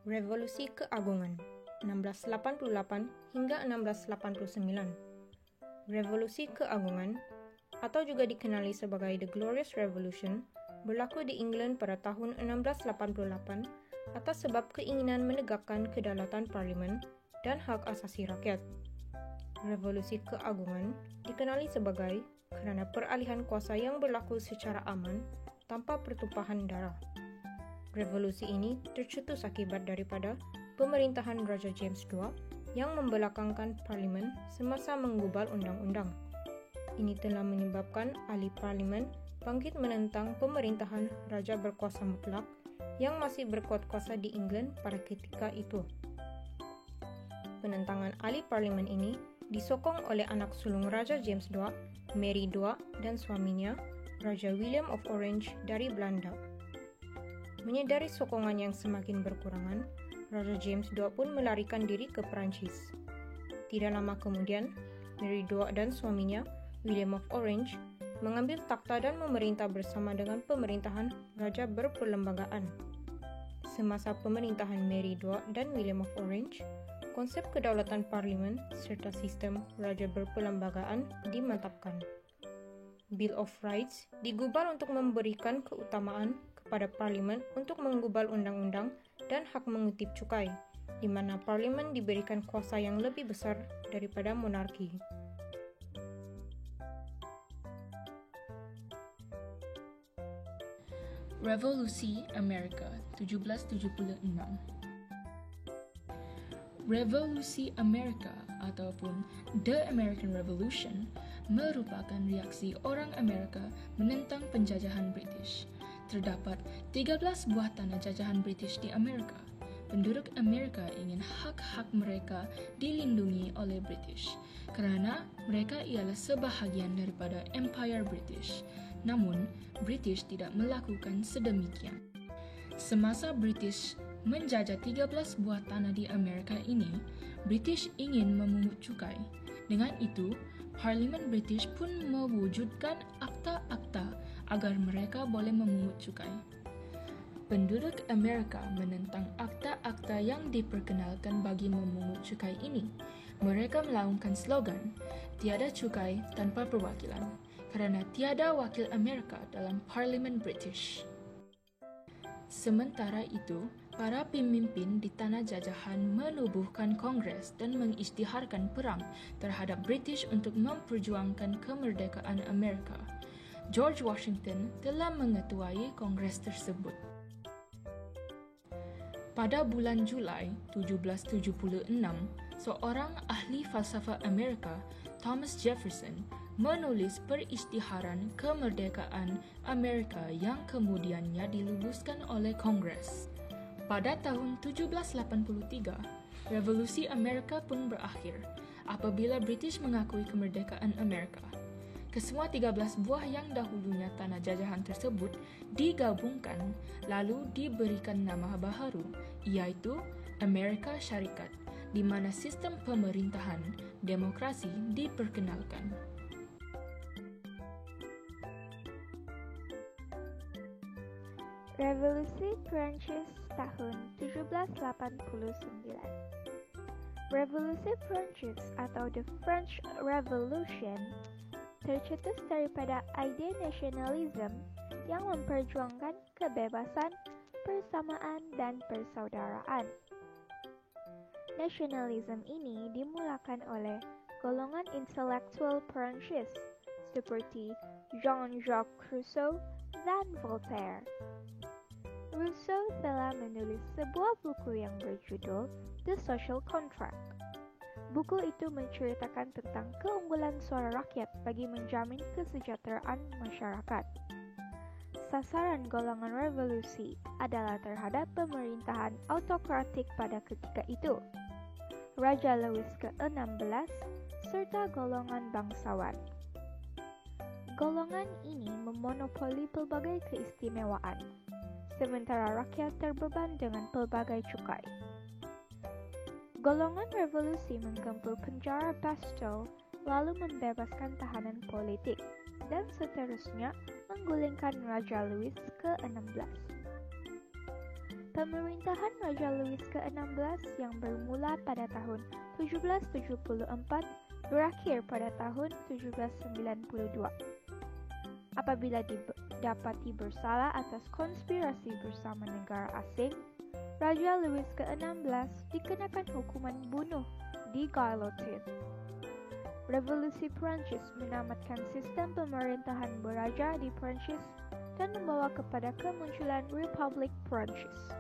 Revolusi Keagungan 1688 hingga 1689. Revolusi Keagungan, atau juga dikenali sebagai The Glorious Revolution, berlaku di England pada tahun 1688 atas sebab keinginan menegakkan kedaulatan parlimen dan hak asasi rakyat. Revolusi Keagungan dikenali sebagai kerana peralihan kuasa yang berlaku secara aman tanpa pertumpahan darah. Revolusi ini tercetus akibat daripada pemerintahan Raja James II yang membelakangkan parlimen semasa menggubal undang-undang. Ini telah menyebabkan ahli parlimen bangkit menentang pemerintahan Raja berkuasa mutlak yang masih berkuat kuasa di England pada ketika itu. Penentangan ahli parlimen ini disokong oleh anak sulung Raja James II, Mary II, dan suaminya, Raja William of Orange dari Belanda. Menyedari sokongan yang semakin berkurangan, Raja James II pun melarikan diri ke Perancis. Tidak lama kemudian, Mary II dan suaminya, William of Orange, mengambil takhta dan memerintah bersama dengan pemerintahan Raja berperlembagaan. Semasa pemerintahan Mary II dan William of Orange, konsep kedaulatan parlimen serta sistem Raja berperlembagaan dimantapkan. Bill of Rights digubal untuk memberikan keutamaan kepada parlimen untuk menggubal undang-undang dan hak mengutip cukai, di mana parlimen diberikan kuasa yang lebih besar daripada monarki. Revolusi Amerika 1776. Revolusi Amerika ataupun The American Revolution merupakan reaksi orang Amerika menentang penjajahan British. Terdapat 13 buah tanah jajahan British di Amerika. Penduduk Amerika ingin hak-hak mereka dilindungi oleh British kerana mereka ialah sebahagian daripada Empire British. Namun, British tidak melakukan sedemikian. Semasa British menjajah 13 buah tanah di Amerika ini, British ingin memungut cukai. Dengan itu, Parlimen British pun mewujudkan akta-akta agar mereka boleh memungut cukai. Penduduk Amerika menentang akta-akta yang diperkenalkan bagi memungut cukai ini. Mereka melaungkan slogan, "Tiada cukai tanpa perwakilan," kerana tiada wakil Amerika dalam Parlimen British. Sementara itu, para pemimpin di tanah jajahan menubuhkan Kongres dan mengisytiharkan perang terhadap British untuk memperjuangkan kemerdekaan Amerika. George Washington telah mengetuai Kongres tersebut. Pada bulan Julai 1776, seorang ahli falsafah Amerika, Thomas Jefferson, menulis perisytiharan kemerdekaan Amerika yang kemudiannya diluluskan oleh Kongres. Pada tahun 1783, Revolusi Amerika pun berakhir apabila British mengakui kemerdekaan Amerika. Kesemua 13 buah yang dahulunya tanah jajahan tersebut digabungkan lalu diberikan nama baharu, iaitu Amerika Syarikat, di mana sistem pemerintahan demokrasi diperkenalkan. Revolusi Perancis tahun 1789. Revolusi Perancis atau The French Revolution tercetus daripada ide nasionalisme yang memperjuangkan kebebasan, persamaan, dan persaudaraan. Nasionalisme ini dimulakan oleh golongan intelektual Perancis seperti Jean-Jacques Rousseau dan Voltaire. Rousseau telah menulis sebuah buku yang berjudul The Social Contract. Buku itu menceritakan tentang keunggulan suara rakyat bagi menjamin kesejahteraan masyarakat. Sasaran golongan revolusi adalah terhadap pemerintahan autokratik pada ketika itu, Raja Louis ke-16 serta golongan bangsawan. Golongan ini memonopoli pelbagai keistimewaan, sementara rakyat terbeban dengan pelbagai cukai. Golongan revolusi menggempur penjara Bastille, lalu membebaskan tahanan politik, dan seterusnya menggulingkan Raja Louis ke-16. Pemerintahan Raja Louis ke-16 yang bermula pada tahun 1774 berakhir pada tahun 1792. Apabila didapati bersalah atas konspirasi bersama negara asing, Raja Louis ke-16 dikenakan hukuman bunuh di guillotine. Revolusi Prancis menamatkan sistem pemerintahan beraja di Prancis dan membawa kepada kemunculan Republik Prancis.